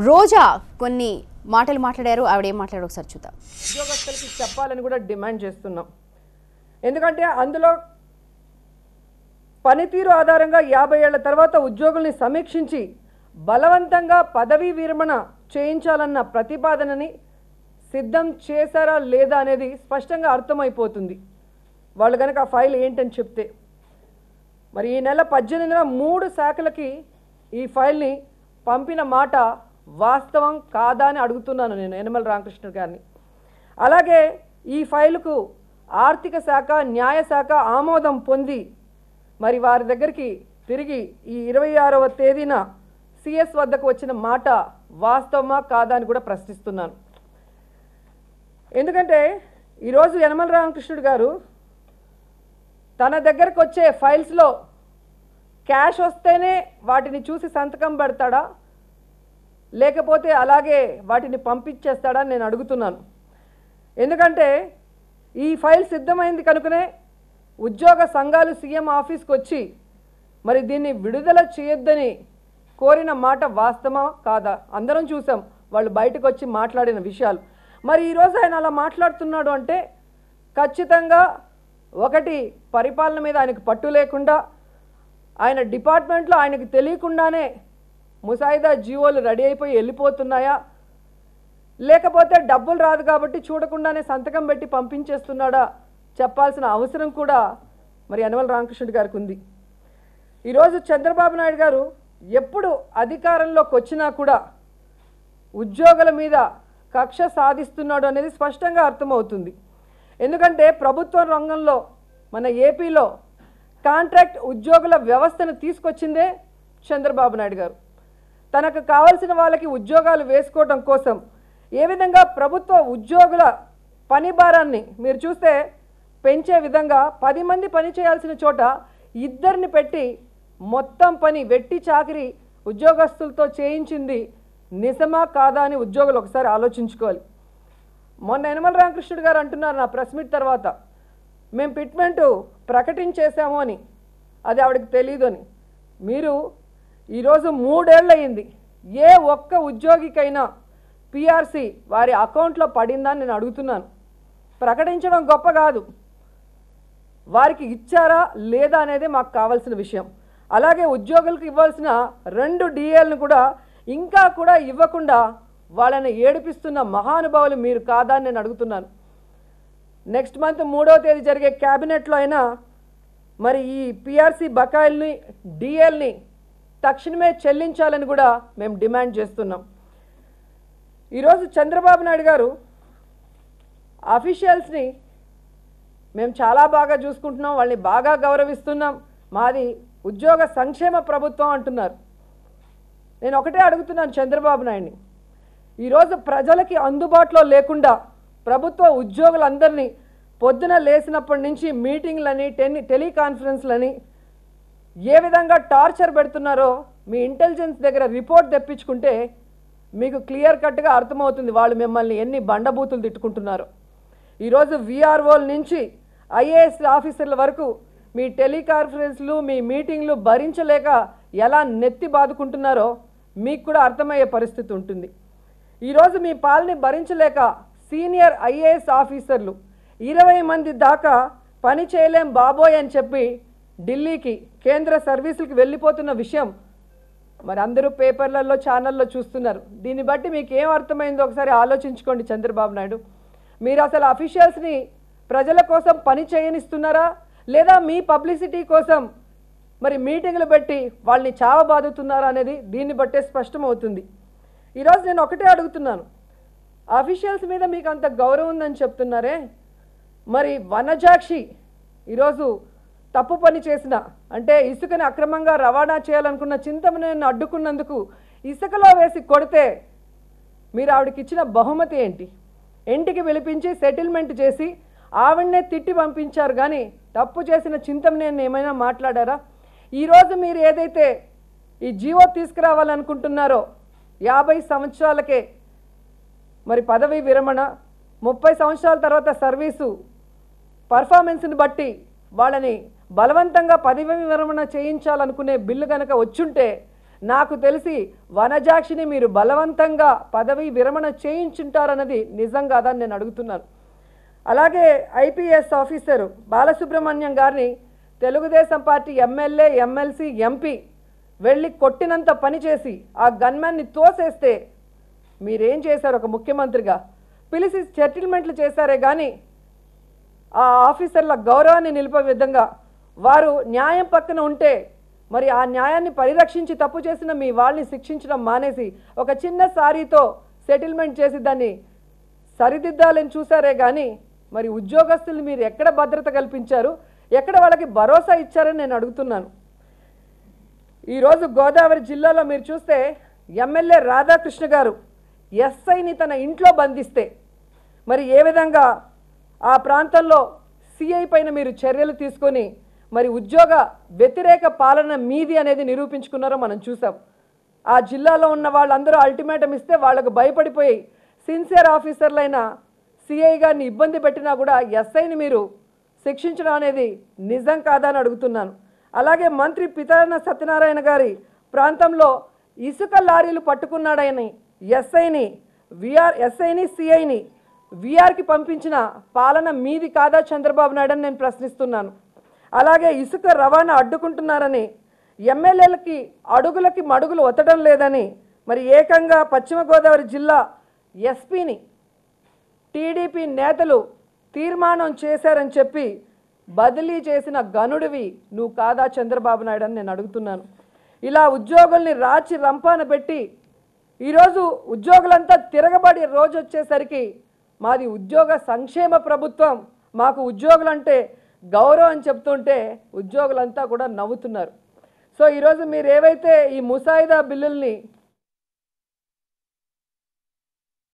రోజా కొన్ని మాటలు మాట్లాడారు. ఆవిడ ఏం మాట్లాడారు ఒకసారి చూద్దాం. ఉద్యోగస్తులకి చెప్పాలని కూడా డిమాండ్ చేస్తున్నాం. ఎందుకంటే అందులో పనితీరు ఆధారంగా 50 ఏళ్ల తర్వాత ఉద్యోగుల్ని సమీక్షించి బలవంతంగా పదవీ విరమణ చేయించాలన్న ప్రతిపాదనని సిద్ధం చేశారా లేదా అనేది స్పష్టంగా అర్థమైపోతుంది వాళ్ళు కనుక ఆ ఫైల్ ఏంటని చెప్తే. మరి ఈ నెల 18న 3 శాఖలకి ఈ ఫైల్ని పంపిన మాట వాస్తవం కాదా అని అడుగుతున్నాను నేను యనమల రామకృష్ణ గారిని. అలాగే ఈ ఫైలుకు ఆర్థిక శాఖ న్యాయశాఖ ఆమోదం పొంది మరి వారి దగ్గరికి తిరిగి ఈ 26వ తేదీన సిఎస్ వద్దకు వచ్చిన మాట వాస్తవమా కాదా అని కూడా ప్రశ్నిస్తున్నాను. ఎందుకంటే ఈరోజు యనమల రామకృష్ణుడు గారు తన దగ్గరకు వచ్చే ఫైల్స్లో క్యాష్ వస్తేనే వాటిని చూసి సంతకం పెడతాడా లేకపోతే అలాగే వాటిని పంపించేస్తాడా నేను అడుగుతున్నాను. ఎందుకంటే ఈ ఫైల్ సిద్ధమైంది కనుకనే ఉద్యోగ సంఘాలు సీఎం ఆఫీస్కి వచ్చి మరి దీన్ని విడుదల చేయొద్దని కోరిన మాట వాస్తవమా కాదా అందరం చూసాం వాళ్ళు బయటకు వచ్చి మాట్లాడిన విషయాలు. మరి ఈరోజు ఆయన అలా మాట్లాడుతున్నాడు అంటే ఖచ్చితంగా ఒకటి పరిపాలన మీద ఆయనకు పట్టు లేకుండా ఆయన డిపార్ట్మెంట్లో ఆయనకు తెలియకుండానే ముసాయిదా జీవోలు రెడీ అయిపోయి వెళ్ళిపోతున్నాయా లేకపోతే డబ్బులు రాదు కాబట్టి చూడకుండానే సంతకం పెట్టి పంపించేస్తున్నాడా చెప్పాల్సిన అవసరం కూడా మరి యనమల రామకృష్ణుడి గారికి ఉంది. ఈరోజు చంద్రబాబు నాయుడు గారు ఎప్పుడు అధికారంలోకి వచ్చినా కూడా ఉద్యోగుల మీద కక్ష సాధిస్తున్నాడు అనేది స్పష్టంగా అర్థమవుతుంది. ఎందుకంటే ప్రభుత్వ రంగంలో మన ఏపీలో కాంట్రాక్ట్ ఉద్యోగుల వ్యవస్థను తీసుకొచ్చిందే చంద్రబాబు నాయుడు గారు. తనకు కావాల్సిన వాళ్ళకి ఉద్యోగాలు వేసుకోవడం కోసం ఏ విధంగా ప్రభుత్వ ఉద్యోగుల పని భారాన్ని మీరు చూస్తే పెంచే విధంగా 10 మంది పని చేయాల్సిన చోట 2 పెట్టి మొత్తం పని వెట్టి చాకిరి ఉద్యోగస్తులతో చేయించింది నిజమా కాదా అని ఉద్యోగులు ఒకసారి ఆలోచించుకోవాలి. మొన్న యనమల రామకృష్ణుడు గారు అంటున్నారు నా ప్రెస్ మీట్ తర్వాత మేము పిట్మెంటు ప్రకటించేశాము అని, అది ఆవిడకి తెలియదు అని. మీరు ఈరోజు 3 ఏళ్ళు అయింది, ఏ ఒక్క ఉద్యోగికైనా పిఆర్సి వారి అకౌంట్లో పడిందని నేను అడుగుతున్నాను. ప్రకటించడం గొప్ప కాదు, వారికి ఇచ్చారా లేదా అనేది మాకు కావాల్సిన విషయం. అలాగే ఉద్యోగులకు ఇవ్వాల్సిన 2 డిఏలను కూడా ఇంకా కూడా ఇవ్వకుండా వాళ్ళని ఏడిపిస్తున్న మహానుభావులు మీరు కాదా అని నేను అడుగుతున్నాను. నెక్స్ట్ మంత్ 3వ తేదీ జరిగే క్యాబినెట్లో అయినా మరి ఈ పిఆర్సి బకాయిల్ని డిఏల్ని తక్షణమే చెల్లించాలని కూడా మేము డిమాండ్ చేస్తున్నాం. ఈరోజు చంద్రబాబు నాయుడు గారు అఫీషియల్స్ని మేము చాలా బాగా చూసుకుంటున్నాం, వాళ్ళని బాగా గౌరవిస్తున్నాం, మాది ఉద్యోగ సంక్షేమ ప్రభుత్వం అంటున్నారు. నేను ఒకటే అడుగుతున్నాను చంద్రబాబు నాయుడిని, ఈరోజు ప్రజలకి అందుబాటులో లేకుండా ప్రభుత్వ ఉద్యోగులందరినీ పొద్దున లేచినప్పటి నుంచి మీటింగ్లని టెలికాన్ఫరెన్స్లని ఏ విధంగా టార్చర్ పెడుతున్నారో మీ ఇంటెలిజెన్స్ దగ్గర రిపోర్ట్ తెప్పించుకుంటే మీకు క్లియర్ కట్గా అర్థమవుతుంది వాళ్ళు మిమ్మల్ని ఎన్ని బండబూతులు తిట్టుకుంటున్నారో. ఈరోజు విఆర్ఓల నుంచి ఐఏఎస్ ఆఫీసర్ల వరకు మీ టెలికాన్ఫరెన్స్లు మీ మీటింగ్లు భరించలేక ఎలా నెత్తి బాదుకుంటున్నారో మీకు కూడా అర్థమయ్యే పరిస్థితి ఉంటుంది. ఈరోజు మీ పాలని భరించలేక సీనియర్ ఐఏఎస్ ఆఫీసర్లు 20 మంది దాకా పని చేయలేం బాబోయ్ అని చెప్పి ఢిల్లీకి కేంద్ర సర్వీసులకి వెళ్ళిపోతున్న విషయం మరి అందరూ పేపర్లలో ఛానల్లో చూస్తున్నారు. దీన్ని బట్టి మీకు ఏం అర్థమైందో ఒకసారి ఆలోచించుకోండి చంద్రబాబు నాయుడు. మీరు అసలు అఫీషియల్స్ని ప్రజల కోసం పని చేయనిస్తున్నారా లేదా మీ పబ్లిసిటీ కోసం మరి మీటింగ్లు పెట్టి వాళ్ళని చావబాదుతున్నారా అనేది దీన్ని బట్టే స్పష్టమవుతుంది. ఈరోజు నేను ఒకటే అడుగుతున్నాను, అఫీషియల్స్ మీద మీకు అంత గౌరవం ఉందని చెప్తున్నారే, మరి వనజాక్షి ఈరోజు తప్పు పని చేసిన అంటే ఇసుకని అక్రమంగా రవాణా చేయాలనుకున్న చింతమనేని అడ్డుకున్నందుకు ఇసుకలో వేసి కొడితే మీరు ఆవిడకి ఇచ్చిన బహుమతి ఏంటి? ఇంటికి పిలిపించి సెటిల్మెంట్ చేసి ఆవిడనే తిట్టి పంపించారు కానీ తప్పు చేసిన చింతమనేని ఏమైనా మాట్లాడారా? ఈరోజు మీరు ఏదైతే ఈ జీవో తీసుకురావాలనుకుంటున్నారో 50 సంవత్సరాలకే మరి పదవీ విరమణ 30 సంవత్సరాల తర్వాత సర్వీసు పర్ఫార్మెన్స్ని బట్టి వాళ్ళని బలవంతంగా పదవీ విరమణ చేయించాలనుకునే బిల్లు కనుక వచ్చుంటే నాకు తెలిసి వనజాక్షిని మీరు బలవంతంగా పదవి విరమణ చేయించుంటారన్నది నిజం కాదని నేను అడుగుతున్నాను. అలాగే ఐపీఎస్ ఆఫీసరు బాలసుబ్రహ్మణ్యం గారిని Telugu Desam party MLA, MLC, MP వెళ్ళి కొట్టినంత పని చేసి ఆ గన్మ్యాన్ని తోసేస్తే మీరేం చేశారు? ఒక ముఖ్యమంత్రిగా పిలిచి సెటిల్మెంట్లు చేశారే కానీ ఆ ఆఫీసర్ల గౌరవాన్ని నిలిపే విధంగా వారు న్యాయం పక్కన ఉంటే మరి ఆ న్యాయాన్ని పరిరక్షించి తప్పు చేసిన మీ వాళ్ళని శిక్షించడం మానేసి ఒక చిన్న సారీతో సెటిల్మెంట్ చేసి దాన్ని సరిదిద్దాలని చూసారే కానీ మరి ఉద్యోగస్తులు మీరు ఎక్కడ భద్రత కల్పించారు? ఎక్కడ వాళ్ళకి భరోసా ఇచ్చారని నేను అడుగుతున్నాను. ఈరోజు గోదావరి జిల్లాలో మీరు చూస్తే ఎమ్మెల్యే రాధాకృష్ణ గారు ఎస్ఐని తన ఇంట్లో బంధిస్తే మరి ఏ విధంగా ఆ ప్రాంతంలో సిఐ పైన మీరు చర్యలు తీసుకొని మరి ఉద్యోగ వ్యతిరేక పాలన మీది అనేది నిరూపించుకున్నారో మనం చూసాం. ఆ జిల్లాలో ఉన్న వాళ్ళందరూ అల్టిమేటం ఇస్తే వాళ్ళకు భయపడిపోయి సిన్సియర్ ఆఫీసర్లైన సిఐ గారిని ఇబ్బంది పెట్టినా కూడా ఎస్ఐని మీరు శిక్షించడం అనేది నిజం కాదని అడుగుతున్నాను. అలాగే మంత్రి పితాన సత్యనారాయణ గారి ప్రాంతంలో ఇసుక లారీలు పట్టుకున్నాడని ఎస్ఐని సిఐని విఆర్కి పంపించిన పాలన మీది కాదా చంద్రబాబు నాయుడు అని నేను ప్రశ్నిస్తున్నాను. అలాగే ఇసుక రవాణా అడ్డుకుంటున్నారని ఎమ్మెల్యేలకి అడుగులకి మడుగులు ఒత్తడం లేదని మరి ఏకంగా పశ్చిమ గోదావరి జిల్లా ఎస్పీని టీడీపీ నేతలు తీర్మానం చేశారని చెప్పి బదిలీ చేసిన గనుడివి నువ్వు కాదా చంద్రబాబు నాయుడు అని నేను అడుగుతున్నాను. ఇలా ఉద్యోగుల్ని రాచి రంపాన పెట్టి ఈరోజు ఉద్యోగులంతా తిరగబడి రోజు వచ్చేసరికి మాది ఉద్యోగ సంక్షేమ ప్రభుత్వం, మాకు ఉద్యోగులంటే గౌరవం అని చెప్తుంటే ఉద్యోగులంతా కూడా నవ్వుతున్నారు. సో ఈరోజు మీరు ఏవైతే ఈ ముసాయిదా బిల్లుల్ని